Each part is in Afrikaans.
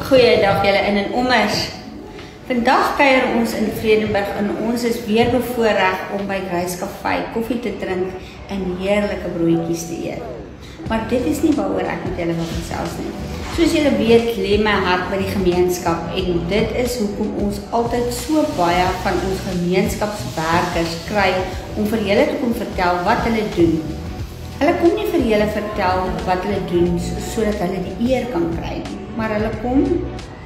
Goeiedag julle in en ommers. Vandag kuier ons in Vredenburg en ons is weer bevoorreg om by Grace Café koffie te drink en heerlike broodjies te eet. Maar dit is nie waaroor ek met julle wil gesels nie. Soos julle weet, lê my hart by die gemeenskap en dit is hoekom ons altyd so baie van ons gemeenskapswerkers kry om vir julle te kom vertel wat hulle doen. Hulle kom nie vir julle vertel wat hulle doen sodat hulle die eer kan kry, maar hulle kom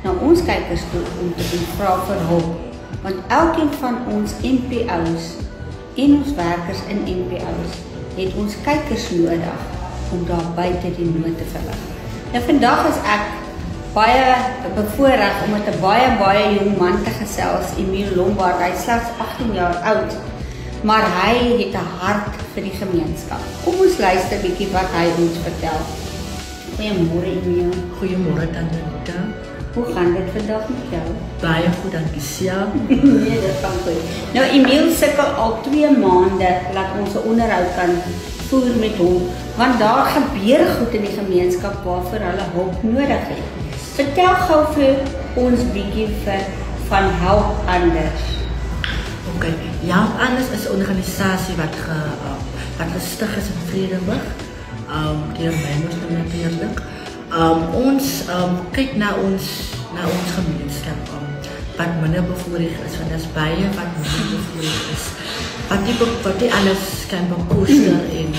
na ons kykers toe om te vra vir hulp, want elkeen van ons MPO's en ons werkers in MPO's het ons kykers nodig om daar buite die nood te verlig. Nou vandag is ek baie bevoorreg om met 'n baie jong man te gesels, Emile Lombard. Hy is slegs 18 jaar oud, maar hy het 'n hart vir die gemeenskap. Kom ons luister 'n bietjie wat hy ons vertel. Goeiemôre Emile. Goeiemôre Tanita. Hoe gaan dit vandag met jou? Baie goed, dankie Sia. Nee, dit gaan goed. Nou Emile sukkel al 2 maande dat ons 'n onderhoud kan voer met hom, want daar gebeur goed in die gemeenskap waarvoor hulle hulp nodig het. Vertel gou vir ons bietjie van Help Anders. Okay, Help Anders is 'n organisasie wat gestig is in Vredenburg. Deur my moeder natuurlik. Ons kyk na ons gemeenskap wat minder bevoorreg is, want daar's baie wat minder bevoorreg is. Wat die alles kan bekoster en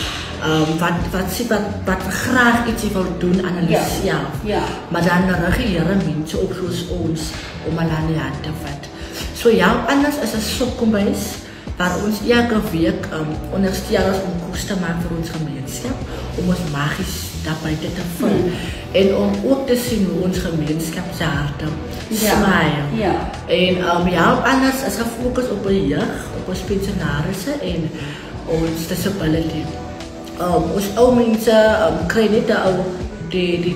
wat graag ietsie wil doen aan hulle self. Ja. Maar dan reageren mense ook soos ons om hulle aan die hand te vat. So Help Anders is 'n sokkombuis waar ons elke week ondersteuners om kos te maak vir ons gemeenskap, om ons magies daar buite te vul en om ook te sien hoe ons gemeenskap se harte smile. Ja. En Help Anders is gefokus op die jeug, op ons pensionarisse en ons disability. Ons ou mense kry net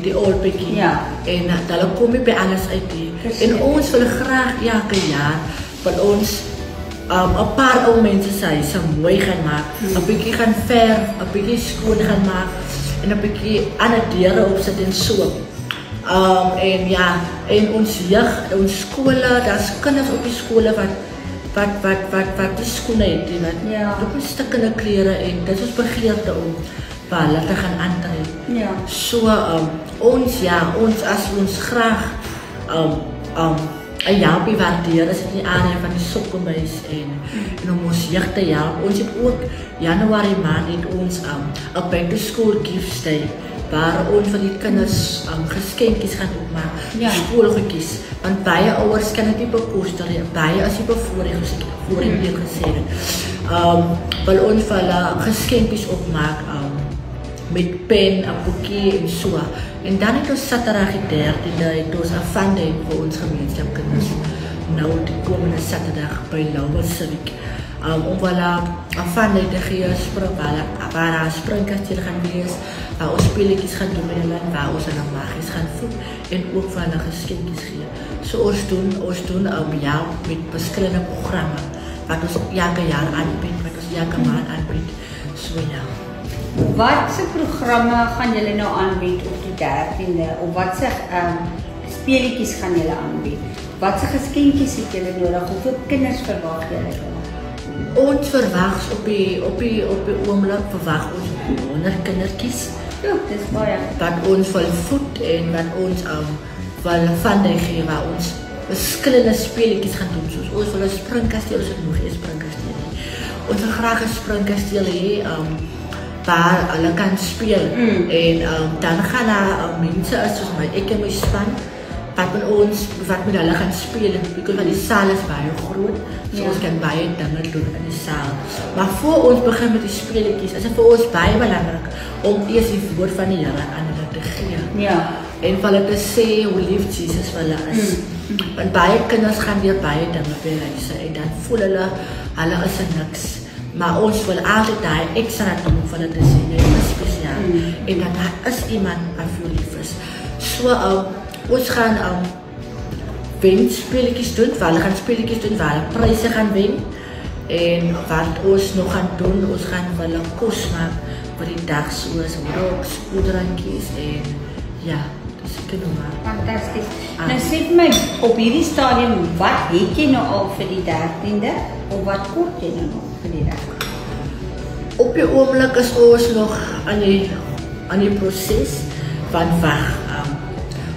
die old bekkie. Ja. En hulle kom nie by alles uit nie. En ons wil graag elke jaar van ons 'n paar ou mense se mooi gaan maak, 'n bietjie gaan verf, 'n bietjie skoon gaan maak en 'n bietjie ander deure opsit en so. En ons jeug, ons skole, daar's kinders op die skole wat die skoene het, wat met stikkende klere en dit is begeerte om vir hulle te gaan aantrek. Ja. So ons as ons graag 'n helpie waardeer is dit die area van die sokkombuis en om ons jeug te help. Ons het ook Januarie maand het ons 'n back to school gift day waar ons vir die kinders geskenkies gaan opmaak, skoolgoedjies, want baie ouers kan dit nie bekostig nie, baie as jy bevoorreg soos ek voorheen gesê het. Wil ons vir hulle geskenkies opmaak met pen, 'n boekie en so. En dan het ons Saterdag die 13de het ons 'n fun day vir ons gemeenskapkinders. Nou die komende Saterdag by Lowell Civic. Om hulle 'n fun day te gee, waar daar springkasteel gaan wees, waar ons speletjies gaan doen met hulle, waar ons hulle magies gaan voed en ook vir hulle geskenkies gee. So ons doen met verskillende programme wat ons elke jaar aanbied, wat ons elke maand aanbied. So ja. Watse programme gaan julle nou aanbied op die 13de of watse speletjies gaan julle aanbied? Watse geskenkies het julle nodig? Hoeveel kinders verwag julle? Ons verwag op die oomblik verwag ons 100 kindertjies. Ja, dis baie. Wat ons wil voed en wat ons wil van die gee waar ons verskillende speletjies gaan doen. Soos ons wil 'n springkasteel, ons het nog nie 'n springkasteel nie. Ons wil graag 'n springkasteel hê waar hulle kan speel en dan gaan daar mense soos my, ek en my span wat met hulle gaan speel en want die saal is baie groot, so ons kan baie dinge doen in die saal. Maar voor ons begin met die speletjies, is dit vir ons baie belangrik om eers die woord van die Here aan hulle te gee. Ja. En vir hulle te sê hoe lief Jesus vir hulle is. Want baie kinders gaan weer baie dinge by hulle en dan voel hulle is niks. Maar ons wil altyd daai ekstra doen van hulle te sê, jy is spesiaal. En dat daar is iemand wat vir jou lief is. So ons gaan wenspeletjies doen, waar hulle gaan speletjies doen, waar hulle pryse gaan wen. En wat ons nog gaan doen, ons gaan hulle kos maak vir die dag soos roks, koeldrankies en ja, seker nou maar. Fantasties. Nou sê vir my, op hierdie stadium, wat het jy nou al vir die 13de? Of wat kort jy nou nog vir die 13de? Op die oomblik is ons nog aan die proses van wag.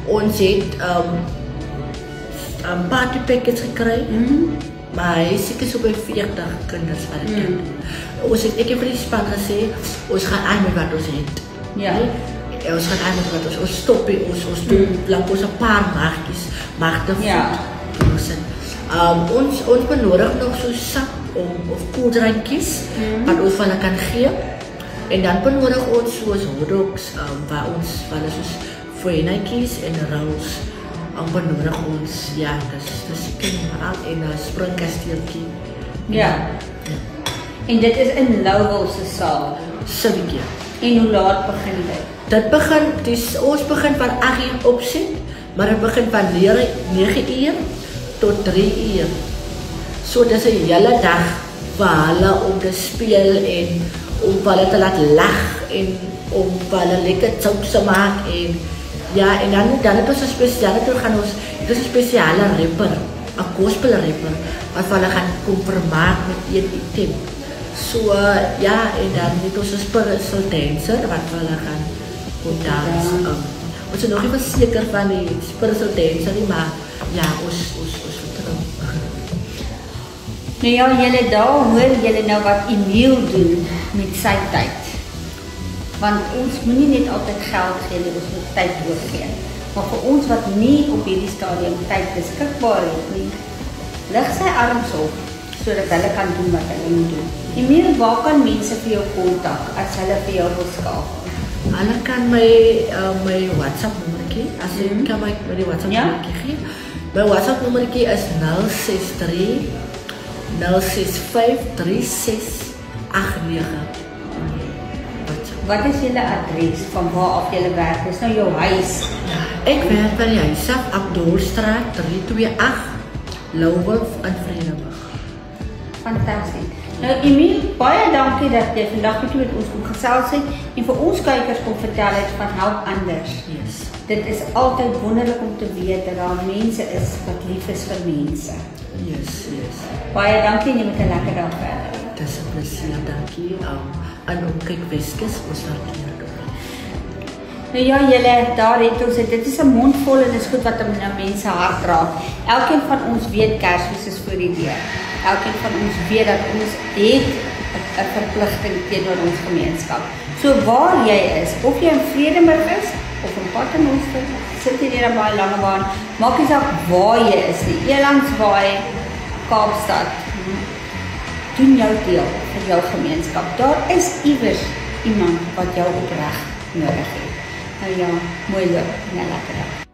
Ons het party packets gekry, maar hy is seker so by 40 kinders wat dit doen. Ek het vir die span gesê, ons gaan aan met wat ons het. Ja. Ons gaan aan met wat ons stop hier, ons doen blank ons 'n paar magte voed. Ons benodig nog so sap of koeldrankies wat ons van hulle kan gee. En dan benodig ons soos hotdogs waar ons van soos fouennetjies en rolls benodig ons. Ja, dis seker maar en 'n springkasteeltjie. Ja. En dit is in Lowell se saal. Sibeke. En hoe laat begin dit? Ons begin van 8:00 opset, maar dit begin van 9:00 tot 3:00. So dis 'n hele dag vir hulle om te speel en om hulle te laat lag en om hulle lekker sout te maak en ja, en dan het ons 'n spesiale dis 'n spesiale rapper, 'n gospel rapper wat hulle gaan kom vermaak met een item. So ja, en dan het ons 'n spiritual dancer wat hulle gaan kom dans. Ons is nog nie verseker van die spiritual dancer nie, maar ja, ons vertrou. Nou ja, julle daar hoor julle nou wat Emiel doen met sy tyd. Want ons moenie net altyd geld gee nie, ons moet tyd ook gee. Maar vir ons wat nie op hierdie stadium tyd beskikbaar het nie, lig sy arms op sodat hulle kan doen wat hulle moet doen. Emiel, waar kan mense vir jou kontak as hulle vir jou wil skakel? Hulle kan my WhatsApp nommertjie, as jy kan my die WhatsApp nommertjie gee. My WhatsApp nommertjie is 063 065 3689. Wat is julle adres van waar af julle werk? Dis nou jou huis. Ek werk by die huis op Abdolstraat 328, Lowell in Vredenburg. Fantasties. Nou Emiel, baie dankie dat jy vandag met ons kom gesels het en vir ons kykers kom vertel het van Help Anders. Yes. Dit is altyd wonderlik om te weet dat daar mense is wat lief is vir mense. Yes. Baie dankie en jy moet 'n lekker dag verder. Dis 'n plesier, dankie. En ook kyk Weskus, ons waardeer dit. Nou ja, julle, daar het ons dit is 'n mond vol en dis goed wat nou mense hart raak. Elkeen van ons weet Kersfees is voor die deur. Elkeen van ons weet dat ons het 'n verpligting teenoor ons gemeenskap. So waar jy is, of jy in Vredenburg is of in Paternoster, sit jy hier op baie lange baan, maak nie saak waar jy is nie. Elandsbaai, Kaapstad. Doen jou deel vir jou gemeenskap. Daar is iewers iemand wat jou opreg nodig het. Nou ja, mooi loop en 'n lekker dag.